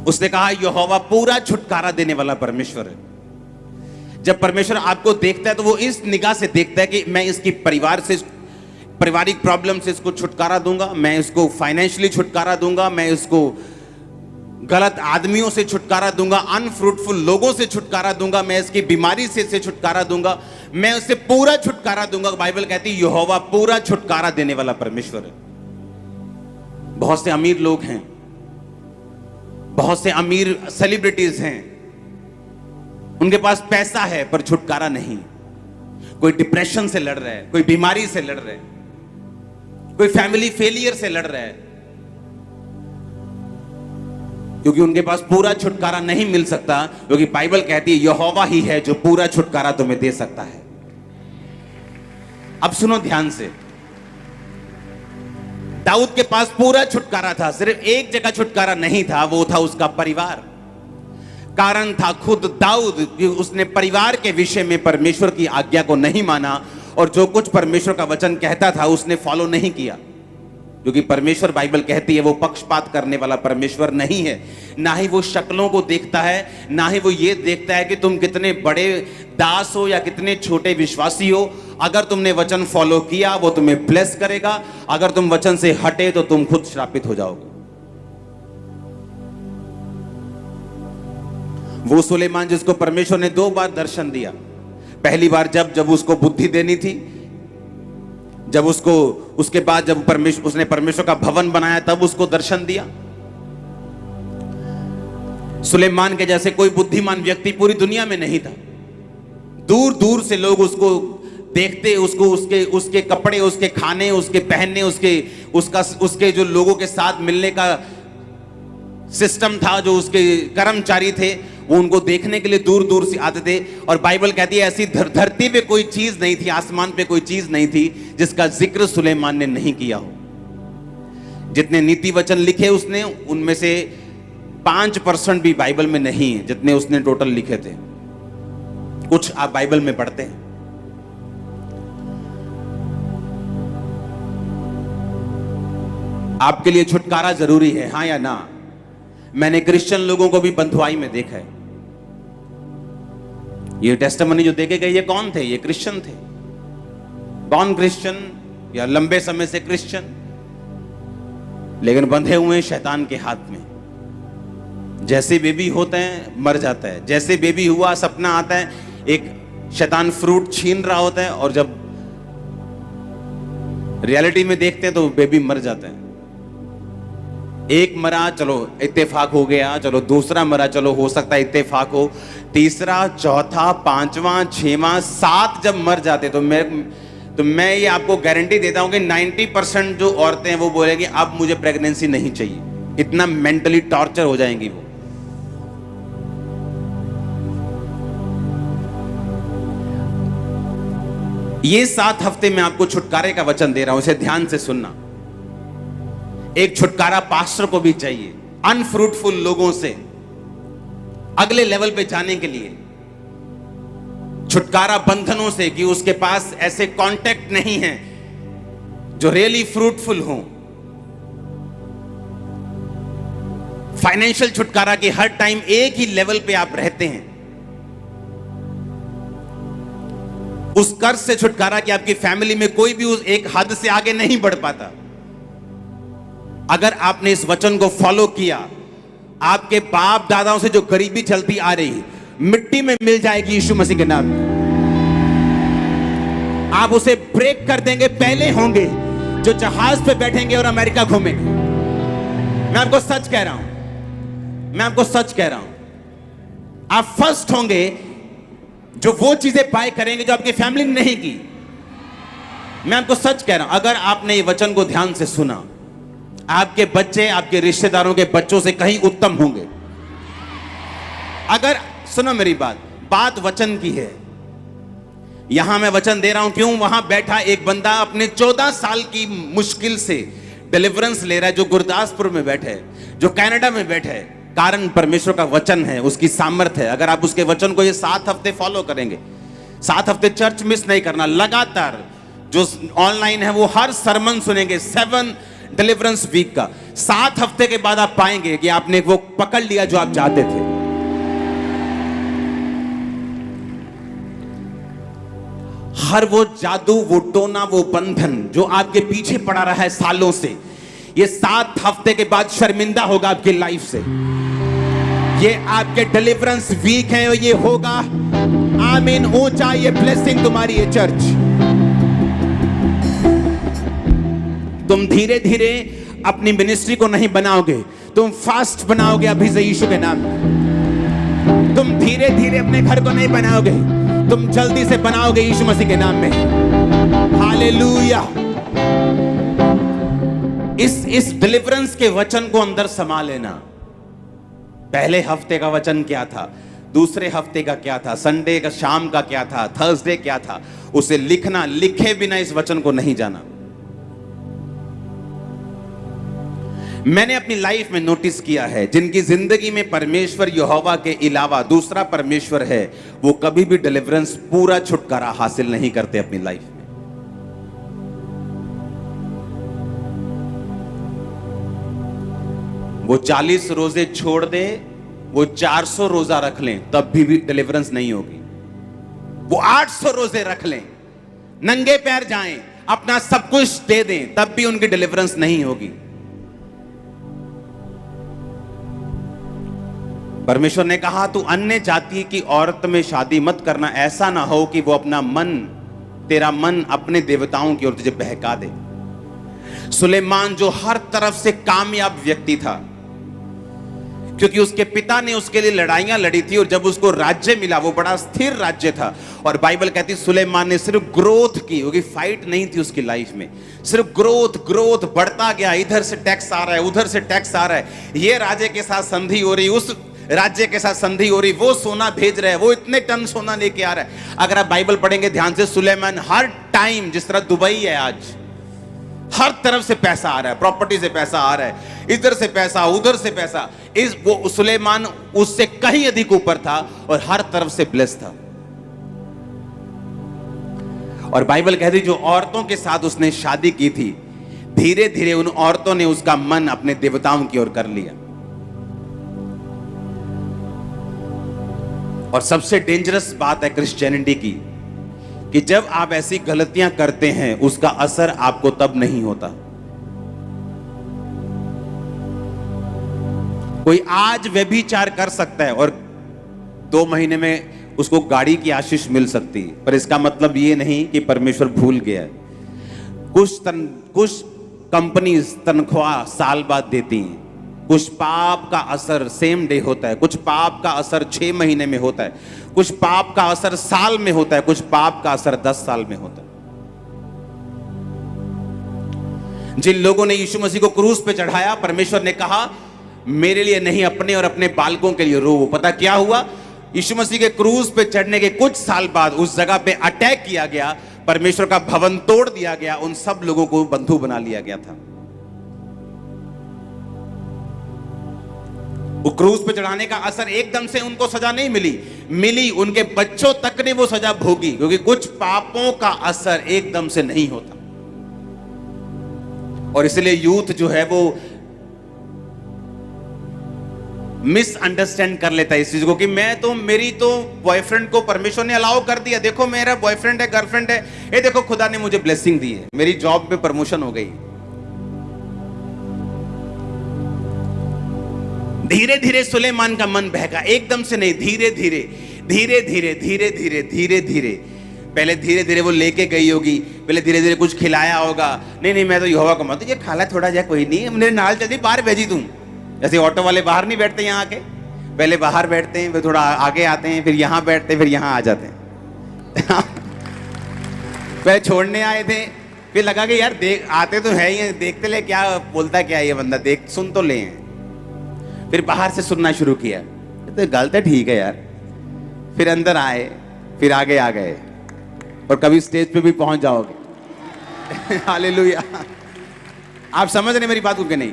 उसने कहा यहोवा पूरा छुटकारा देने वाला परमेश्वर है। जब परमेश्वर आपको देखता है तो वो इस निगाह से देखता है कि मैं इसकी पारिवारिक प्रॉब्लम से इसको छुटकारा दूंगा, मैं इसको फाइनेंशियली छुटकारा दूंगा, मैं इसको गलत आदमियों से छुटकारा दूंगा, अनफ्रूटफुल लोगों से छुटकारा दूंगा, मैं इसकी बीमारी से छुटकारा दूंगा, मैं उससे पूरा छुटकारा दूंगा। बाइबल कहती है यहोवा पूरा छुटकारा देने वाला परमेश्वर है। बहुत से अमीर लोग हैं, बहुत से अमीर सेलिब्रिटीज हैं, उनके पास पैसा है पर छुटकारा नहीं। कोई डिप्रेशन से लड़ रहा है, कोई बीमारी से लड़ रहा है, कोई फैमिली फेलियर से लड़ रहा है, क्योंकि उनके पास पूरा छुटकारा नहीं मिल सकता, क्योंकि बाइबल कहती है यहोवा ही है जो पूरा छुटकारा तुम्हें दे सकता है। अब सुनो ध्यान से, दाऊद के पास पूरा छुटकारा था, सिर्फ एक जगह छुटकारा नहीं था, वो था उसका परिवार। कारण था खुद दाऊद कि उसने परिवार के विषय में परमेश्वर की आज्ञा को नहीं माना, और जो कुछ परमेश्वर का वचन कहता था उसने फॉलो नहीं किया। क्योंकि परमेश्वर, बाइबल कहती है, वो पक्षपात करने वाला परमेश्वर नहीं है। ना ही वो शक्लों को देखता है, ना ही वो ये देखता है कि तुम कितने बड़े दास हो या कितने छोटे विश्वासी हो। अगर तुमने वचन फॉलो किया वो तुम्हें ब्लेस करेगा, अगर तुम वचन से हटे तो तुम खुद श्रापित हो जाओगे। वो सुलेमान जिसको परमेश्वर ने 2 बार दर्शन दिया, पहली बार जब उसको बुद्धि देनी थी, जब उसको, उसके बाद जब उसने परमेश्वर का भवन बनाया तब उसको दर्शन दिया। सुलेमान के जैसे कोई बुद्धिमान व्यक्ति पूरी दुनिया में नहीं था। दूर दूर से लोग उसको देखते, उसको उसके कपड़े, उसके खाने, उसके पहनने, उसके जो लोगों के साथ मिलने का सिस्टम था, जो उसके कर्मचारी थे, वो उनको देखने के लिए दूर दूर से आते थे। और बाइबल कहती है ऐसी धरती पे कोई चीज नहीं थी, आसमान पे कोई चीज नहीं थी जिसका जिक्र सुलेमान ने नहीं किया हो। जितने नीति वचन लिखे उसने, उनमें से 5% भी बाइबल में नहीं है जितने उसने टोटल लिखे थे। कुछ आप बाइबल में पढ़ते हैं। आपके लिए छुटकारा जरूरी है, हां या ना? मैंने क्रिश्चियन लोगों को भी बंधुआई में देखा है। ये टेस्टिमनी जो देखे गए, ये कौन थे? ये क्रिश्चियन थे। कौन क्रिश्चियन? या लंबे समय से क्रिश्चियन, लेकिन बंधे हुए शैतान के हाथ में। जैसे बेबी होते हैं मर जाता है, जैसे बेबी हुआ सपना आता है, एक शैतान फ्रूट छीन रहा होता है, और जब रियलिटी में देखते हैं तो बेबी मर जाता है। एक मरा, चलो इत्तेफाक हो गया, चलो दूसरा मरा, चलो हो सकता है इत्तेफाक हो, तीसरा, चौथा, 5वां, 6वां, 7 जब मर जाते तो मैं ये आपको गारंटी देता हूं कि 90% जो औरतें हैं वो बोलेंगी अब मुझे प्रेगनेंसी नहीं चाहिए। इतना मेंटली टॉर्चर हो जाएंगी वो। ये 7 हफ्ते में आपको छुटकारे का वचन दे रहा हूं, इसे ध्यान से सुनना। एक छुटकारा पास्टर को भी चाहिए अनफ्रूटफुल लोगों से अगले लेवल पे जाने के लिए। छुटकारा बंधनों से कि उसके पास ऐसे कांटेक्ट नहीं है जो रियली फ्रूटफुल हो। फाइनेंशियल छुटकारा कि हर टाइम एक ही लेवल पे आप रहते हैं। उस कर्ज से छुटकारा कि आपकी फैमिली में कोई भी उस एक हद से आगे नहीं बढ़ पाता। अगर आपने इस वचन को फॉलो किया, आपके बाप दादाओं से जो गरीबी चलती आ रही मिट्टी में मिल जाएगी यीशु मसीह के नाम में। आप उसे ब्रेक कर देंगे। पहले होंगे जो जहाज पे बैठेंगे और अमेरिका घूमेंगे। मैं आपको सच कह रहा हूं, मैं आपको सच कह रहा हूं। आप फर्स्ट होंगे जो वो चीजें बाय करेंगे जो आपकी फैमिली ने नहीं की। मैं आपको सच कह रहा हूं, अगर आपने ये वचन को ध्यान से सुना, आपके बच्चे आपके रिश्तेदारों के बच्चों से कहीं उत्तम होंगे। अगर सुनो मेरी बात वचन की है। यहां मैं वचन दे रहा हूं, क्यों? वहां बैठा एक बंदा अपने 14 साल की मुश्किल से डिलीवरेंस ले रहा है, जो गुरदासपुर में बैठा है, जो कनाडा में बैठा है। कारण परमेश्वर का वचन है, उसकी सामर्थ है। अगर आप उसके वचन को ये 7 हफ्ते फॉलो करेंगे, 7 हफ्ते चर्च मिस नहीं करना, लगातार जो ऑनलाइन है वो हर सरमन सुनेंगे, 7 डिलीवरेंस वीक का 7 हफ्ते के बाद आप पाएंगे कि आपने वो पकड़ लिया जो आप चाहते थे। हर वो जादू, वो टोना, वो बंधन जो आपके पीछे पड़ा रहा है सालों से, ये 7 हफ्ते के बाद शर्मिंदा होगा आपकी लाइफ से। ये आपके डिलीवरेंस वीक है और ये होगा। आमीन। ऊंचा ये ब्लेसिंग तुम्हारी है चर्च। तुम धीरे धीरे अपनी मिनिस्ट्री को नहीं बनाओगे, तुम फास्ट बनाओगे अभी से यीशु के नाम में। तुम धीरे धीरे अपने घर को नहीं बनाओगे, तुम जल्दी से बनाओगे यीशु मसीह के नाम में। हालेलुया। इस डिलीवरेंस के वचन को अंदर समा लेना। पहले हफ्ते का वचन क्या था, दूसरे हफ्ते का क्या था, संडे का शाम का क्या था, थर्सडे क्या था, उसे लिखना। लिखे बिना इस वचन को नहीं जाना। मैंने अपनी लाइफ में नोटिस किया है, जिनकी जिंदगी में परमेश्वर यहोवा के अलावा दूसरा परमेश्वर है, वो कभी भी डिलीवरेंस, पूरा छुटकारा हासिल नहीं करते अपनी लाइफ में। वो 40 रोजे छोड़ दे, वो 400 रोजा रख लें, तब भी डिलीवरेंस नहीं होगी। वो 800 रोजे रख लें, नंगे पैर जाएं, अपना सब कुछ दे दें, तब भी उनकी डिलीवरेंस नहीं होगी। परमेश्वर ने कहा, तू अन्य जाति की औरत में शादी मत करना, ऐसा ना हो कि वो अपना मन, तेरा मन अपने देवताओं की ओर तुझे बहका दे। सुलेमान जो हर तरफ से कामयाब व्यक्ति था, क्योंकि उसके पिता ने उसके लिए लड़ाइयां लड़ी थी, और जब उसको राज्य मिला वो बड़ा स्थिर राज्य था। और बाइबल कहती सुलेमान ने सिर्फ ग्रोथ की, क्योंकि फाइट नहीं थी उसकी लाइफ में, सिर्फ ग्रोथ बढ़ता गया। इधर से टैक्स आ रहा है, उधर से टैक्स आ रहा है, ये राज्य के साथ संधि हो रही, उस राज्य के साथ संधि हो रही, वो सोना भेज रहा है, वो इतने टन सोना लेके आ रहा है। अगर आप बाइबल पढ़ेंगे ध्यान से, सुलेमान हर टाइम, जिस तरह दुबई है आज, हर तरफ से पैसा आ रहा है, प्रॉपर्टी से पैसा आ रहा है, इधर से पैसा, उधर से पैसा। वो सुलेमान उससे कहीं अधिक ऊपर था और हर तरफ से ब्लेस था। और बाइबल कहती जो औरतों के साथ उसने शादी की थी, धीरे धीरे उन औरतों ने उसका मन अपने देवताओं की ओर कर लिया। और सबसे डेंजरस बात है क्रिश्चियनिटी की, कि जब आप ऐसी गलतियां करते हैं, उसका असर आपको तब नहीं होता। कोई आज व्यभिचार कर सकता है और 2 महीने में उसको गाड़ी की आशीष मिल सकती है, पर इसका मतलब ये नहीं कि परमेश्वर भूल गया है। कुछ कंपनीज तनख्वाह साल बाद देती हैं, कुछ पाप का असर सेम डे होता है, कुछ पाप का असर 6 महीने में होता है, कुछ पाप का असर साल में होता है, कुछ पाप का असर 10 साल में होता है। जिन लोगों ने यीशु मसीह को क्रूस पे चढ़ाया, परमेश्वर ने कहा मेरे लिए नहीं, अपने और अपने बालकों के लिए रो। पता क्या हुआ? यीशु मसीह के क्रूस पे चढ़ने के कुछ साल बाद उस जगह पे अटैक किया गया, परमेश्वर का भवन तोड़ दिया गया, उन सब लोगों को बंधु बना लिया गया था। वो क्रूस पे चढ़ाने का असर एकदम से उनको सजा नहीं मिली, उनके बच्चों तक ने वो सजा भोगी, क्योंकि कुछ पापों का असर एकदम से नहीं होता। और इसलिए यूथ जो है वो मिसअंडरस्टैंड कर लेता है इस चीज को, कि मेरी तो बॉयफ्रेंड को परमेश्वर ने अलाउ कर दिया, देखो मेरा बॉयफ्रेंड है, गर्लफ्रेंड है, ये देखो खुदा ने मुझे ब्लेसिंग दी है, मेरी जॉब में प्रमोशन हो गई। धीरे धीरे सुलेमान का मन बहका, एकदम से नहीं, धीरे धीरे धीरे धीरे धीरे धीरे धीरे धीरे। पहले धीरे धीरे वो लेके गई होगी, पहले धीरे धीरे कुछ खिलाया होगा, नहीं मैं तो यहोवा को मत, ये खाला थोड़ा जा, कोई नहीं, मेरे नाल चलती, बाहर भेजी तुम। जैसे ऑटो वाले बाहर नहीं बैठते यहाँ आके, पहले बाहर बैठते हैं, फिर थोड़ा आगे आते हैं, फिर यहाँ बैठते हैं, फिर यहाँ आ जाते हैं। पहले छोड़ने आए थे, फिर लगा कि यार देख आते तो है ही, देखते ले क्या बोलता क्या ये बंदा, देख सुन तो ले। फिर बाहर से सुनना शुरू किया, तो गलत है, ठीक है यार। फिर अंदर आए, फिर आगे आ गए, और कभी स्टेज पे भी पहुंच जाओगे। हालेलुया। आप समझ रहे मेरी बात को कि नहीं?